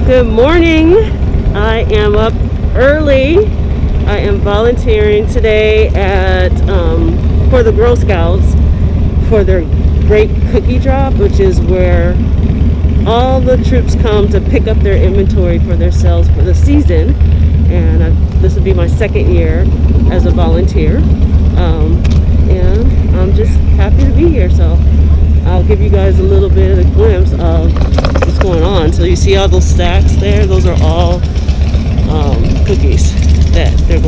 Good morning. I am up early. I am volunteering today at for the Girl Scouts for their great cookie drop, which is where all the troops come to pick up their inventory for their sales for the season. And this will be my second year as a volunteer, and I'm just happy to be here. So I'll give you guys a little bit of a glimpse of what's going on. So you see all those stacks there? Those are all cookies that we're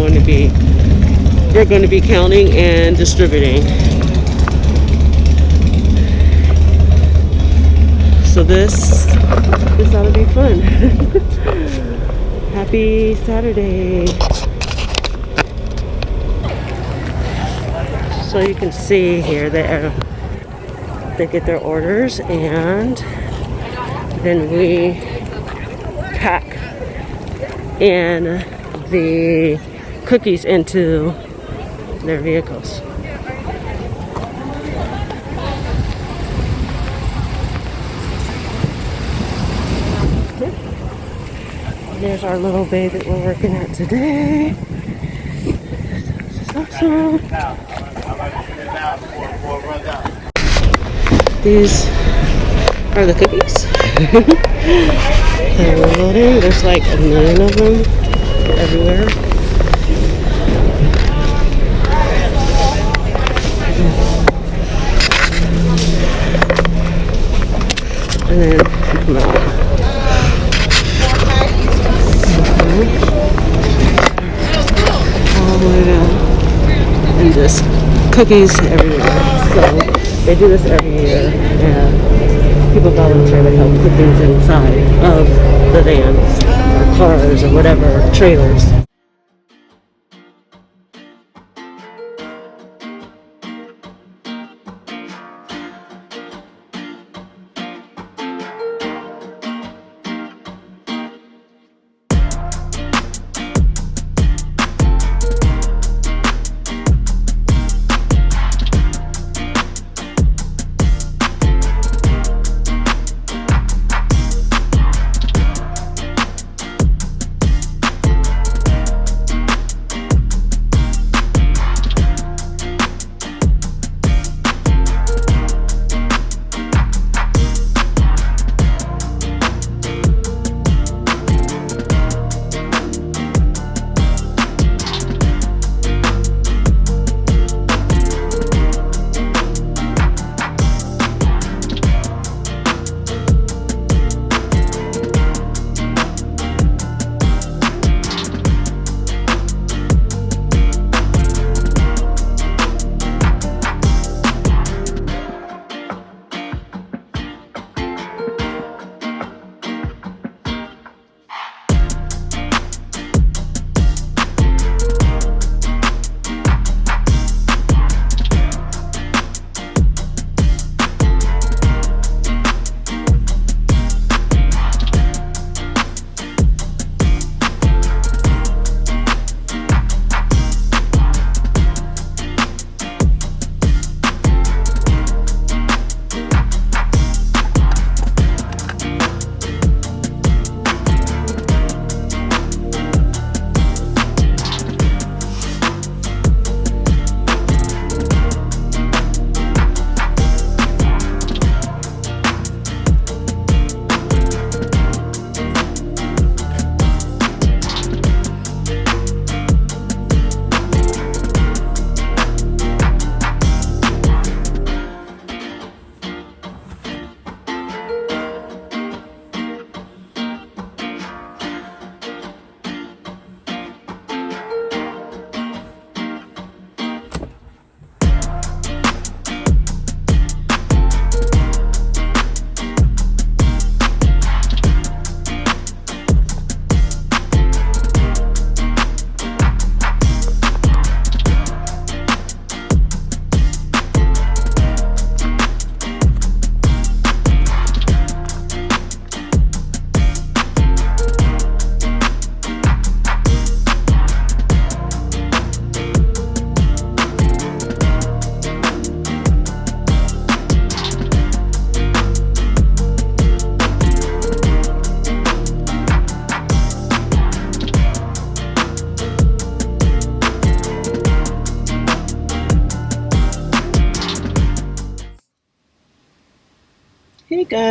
going to be counting and distributing. So this ought to be fun. Happy Saturday. So you can see here they get their orders, and then we pack in the cookies into their vehicles. There's our little bay that we're working at today. Awesome. These are the cookies. So we're loading. There's like a million of them everywhere. And then come out. All the way down. And just cookies everywhere. So they do this every year, and people volunteer to help put things inside of the vans or cars or whatever, trailers.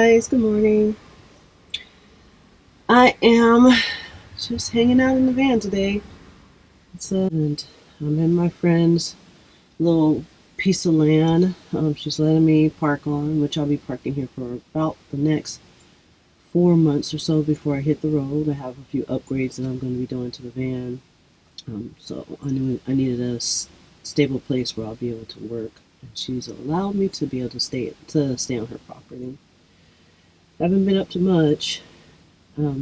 guys, good morning. I am just hanging out in the van today. And I'm in my friend's little piece of land. She's letting me park on, which I'll be parking here for about the next 4 months or so before I hit the road. I have a few upgrades that I'm going to be doing to the van. So I knew I needed a stable place where I'll be able to work. And she's allowed me to be able to stay on her property. I haven't been up to much.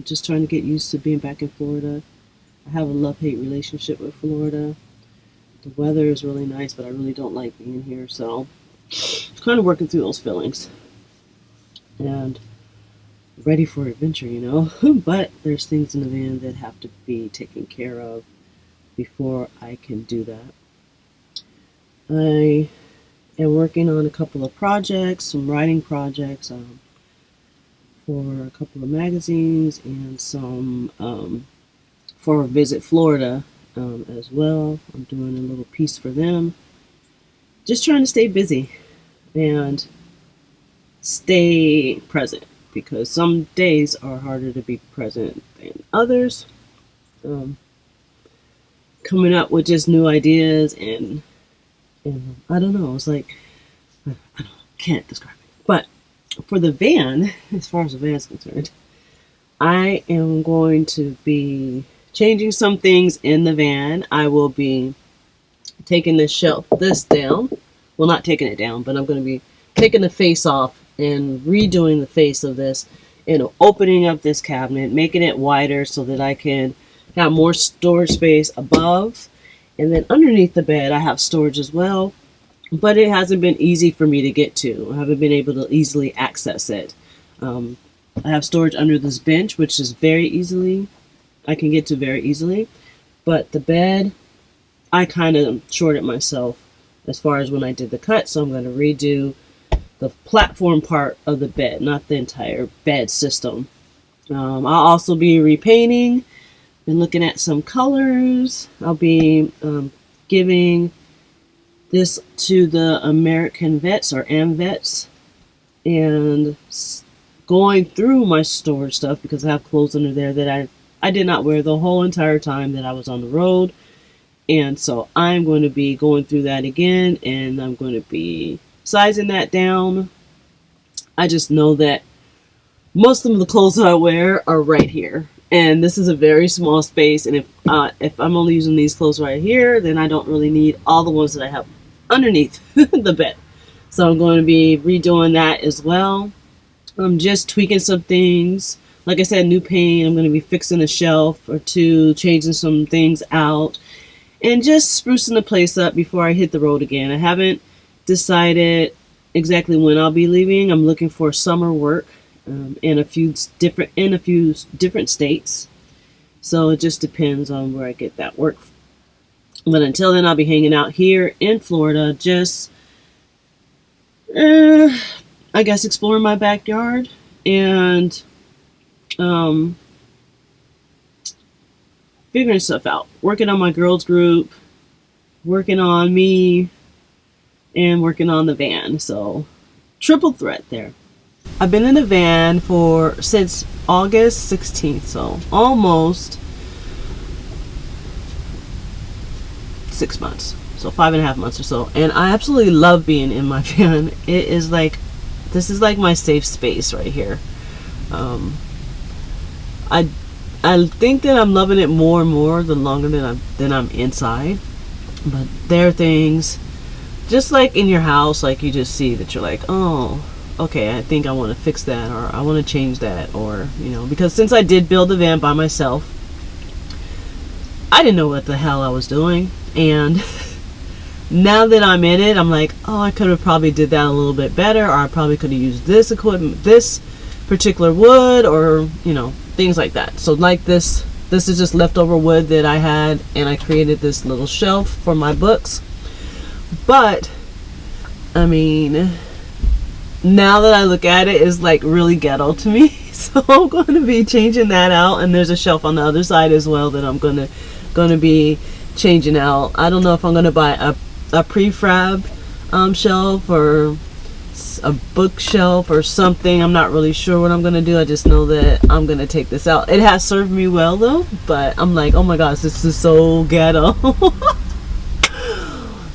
Just trying to get used to being back in Florida. I have a love-hate relationship with Florida. The weather is really nice, but I really don't like being here. So I'm kind of working through those feelings. And ready for adventure, you know. But there's things in the van that have to be taken care of before I can do that. I am working on a couple of projects, some writing projects for a couple of magazines and some for Visit Florida as well. I'm doing a little piece for them. Just trying to stay busy and stay present, because some days are harder to be present than others. Coming up with just new ideas and I don't know, it's like, can't describe it. But for the van, as far as the van is concerned, I am going to be changing some things in the van. I will be taking this down. Well, not taking it down, but I'm going to be taking the face off and redoing the face of this and opening up this cabinet, making it wider so that I can have more storage space above. And then underneath the bed, I have storage as well, but it hasn't been easy for me to get to. I haven't been able to easily access it. I have storage under this bench, which is I can get to very easily. But the bed, I kind of shorted myself as far as when I did the cut, so I'm going to redo the platform part of the bed, not the entire bed system. I'll also be repainting. Been looking at some colors. I'll be giving this to the American vets or AmVets and going through my storage stuff, because I have clothes under there that I did not wear the whole entire time that I was on the road. And so I'm going to be going through that again, and I'm going to be sizing that down. I just know that most of the clothes that I wear are right here. And this is a very small space, and if I'm only using these clothes right here, then I don't really need all the ones that I have underneath the bed. So I'm going to be redoing that as well. I'm just tweaking some things. Like I said, new paint. I'm going to be fixing a shelf or two, changing some things out, and just sprucing the place up before I hit the road again. I haven't decided exactly when I'll be leaving. I'm looking for summer work. In a few different states, so it just depends on where I get that work. But until then, I'll be hanging out here in Florida, just I guess exploring my backyard and figuring stuff out, working on my girls group, working on me, and working on the van. So triple threat there. I've been in the van since August 16th, so almost 6 months, so 5.5 months or so, and I absolutely love being in my van. This is like my safe space right here. I think that I'm loving it more and more the longer that I'm inside. But there are things just like in your house, like you just see that you're like, oh, okay, I think I want to fix that, or I want to change that, or, you know, because since I did build the van by myself, I didn't know what the hell I was doing, and now that I'm in it, I'm like, oh, I could have probably did that a little bit better, or I probably could have used this equipment, this particular wood, or, you know, things like that. So like this is just leftover wood that I had, and I created this little shelf for my books. But I mean, now that I look at it, it's like really ghetto to me. So I'm going to be changing that out, and there's a shelf on the other side as well that I'm going to be changing out. I don't know if I'm going to buy a prefab shelf or a bookshelf or something. I'm not really sure what I'm gonna do. I just know that I'm gonna take this out. It has served me well though, but I'm like, oh my gosh, this is so ghetto.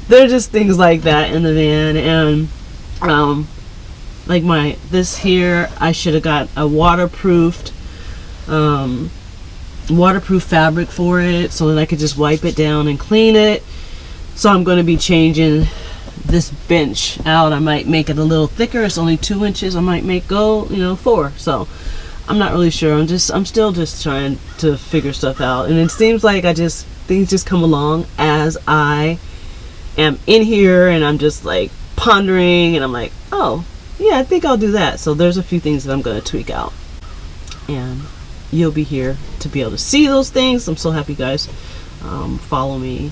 There are just things like that in the van. And like this here, I should have got a waterproof fabric for it so that I could just wipe it down and clean it. So I'm going to be changing this bench out. I might make it a little thicker. It's only 2 inches. I might make go 4. So I'm not really sure. I'm still just trying to figure stuff out, and it seems like things just come along as I am in here, and I'm just like pondering, and I'm like, oh yeah, I think I'll do that. So there's a few things that I'm going to tweak out, and you'll be here to be able to see those things. I'm so happy you guys follow me,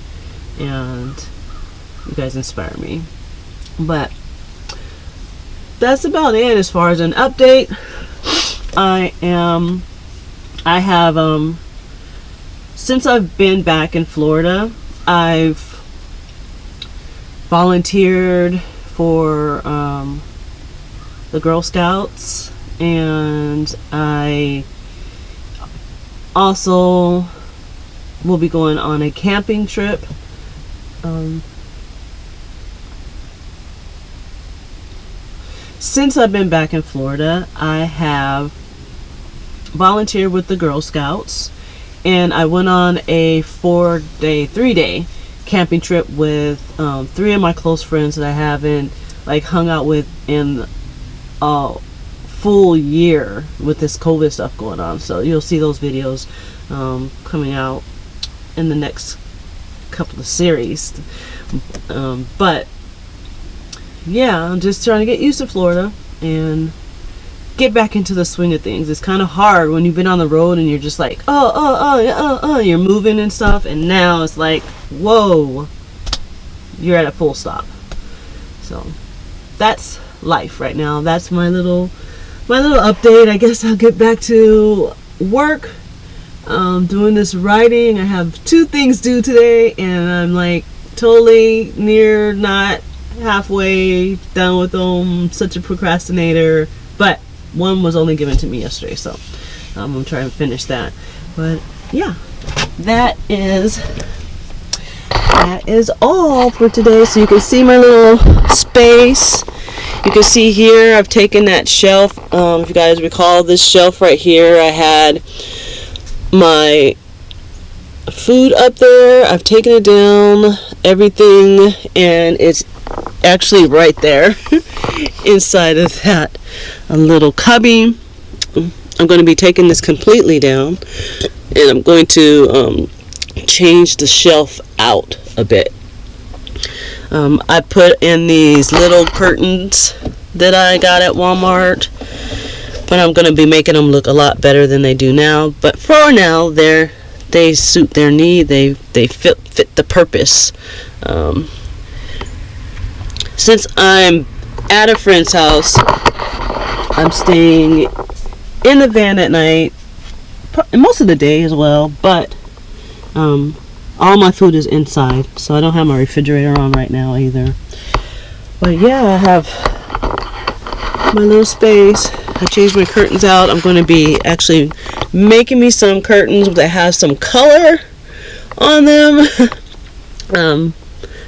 and you guys inspire me. But that's about it as far as an update. I have since I've been back in Florida, I've volunteered for the Girl Scouts, and I also will be going on a camping trip. Since I've been back in Florida, I have volunteered with the Girl Scouts, and I went on a 3-day camping trip with 3 of my close friends that I haven't hung out with in a full year with this COVID stuff going on. So you'll see those videos coming out in the next couple of series. But yeah, I'm just trying to get used to Florida and get back into the swing of things. It's kind of hard when you've been on the road and you're just like, you're moving and stuff, and now it's like, whoa, you're at a full stop. So that's life right now. That's my little update. I guess I'll get back to work, doing this writing. I have 2 things due today, and I'm like totally near not halfway done with them. Such a procrastinator, but one was only given to me yesterday, so I'm gonna try and finish that. But yeah, that is all for today. So you can see my little space. You can see here I've taken that shelf. If you guys recall this shelf right here, I had my food up there. I've taken it down, everything, and it's actually right there inside of that little cubby. I'm going to be taking this completely down, and I'm going to change the shelf out a bit. I put in these little curtains that I got at Walmart, but I'm going to be making them look a lot better than they do now. But for now, they suit their need. They fit the purpose. Since I'm at a friend's house, I'm staying in the van at night, most of the day as well, but all my food is inside, so I don't have my refrigerator on right now either. But yeah, I have my little space. I changed my curtains out. I'm going to be actually making me some curtains that have some color on them.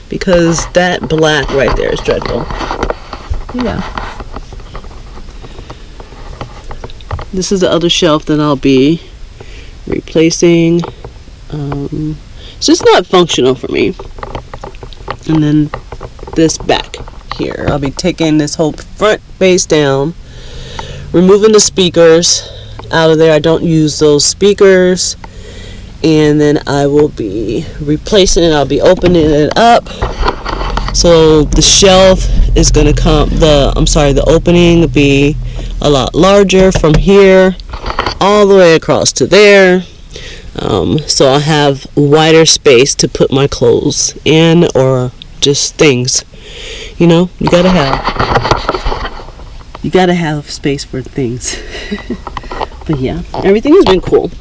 Because that black right there is dreadful. Yeah. This is the other shelf that I'll be replacing. It's just not functional for me. And then this back here, I'll be taking this whole front base down, removing the speakers out of there. I don't use those speakers. And then I will be replacing it. I'll be opening it up, so the shelf is going to the opening will be a lot larger from here all the way across to there. So I'll have wider space to put my clothes in, or just things. You gotta have space for things. But yeah, everything has been cool.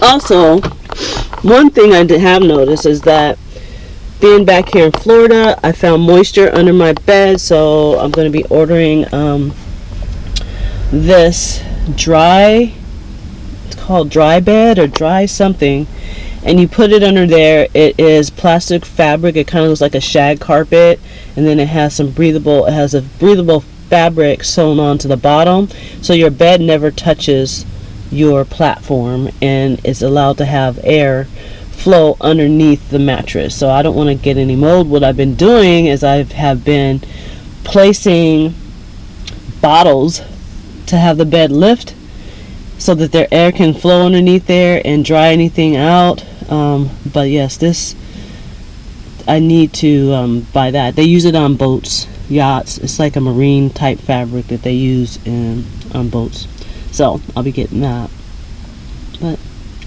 Also, one thing I have noticed is that being back here in Florida, I found moisture under my bed, so I'm going to be ordering this dry, it's called dry bed or dry something, and you put it under there. It is plastic fabric. It kind of looks like a shag carpet, and then it has a breathable fabric sewn onto the bottom, so your bed never touches your platform, and it's allowed to have air flow underneath the mattress. So I don't want to get any mold. What I've been doing is I have been placing bottles to have the bed lift so that their air can flow underneath there and dry anything out. But yes, this, I need to buy that. They use it on boats, yachts. It's like a marine type fabric that they use on boats. So I'll be getting that. But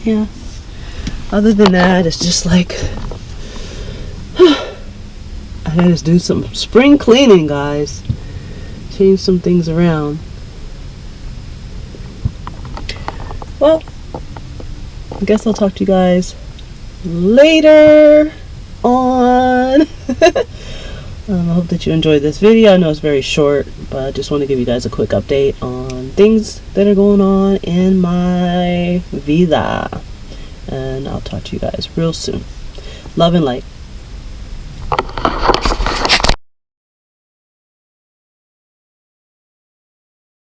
yeah, other than that, it's just like I gotta just do some spring cleaning, guys. Change some things around. Well, I guess I'll talk to you guys later on. I hope that you enjoyed this video. I know it's very short, but I just want to give you guys a quick update on things that are going on in my vida. And I'll talk to you guys real soon. Love and light.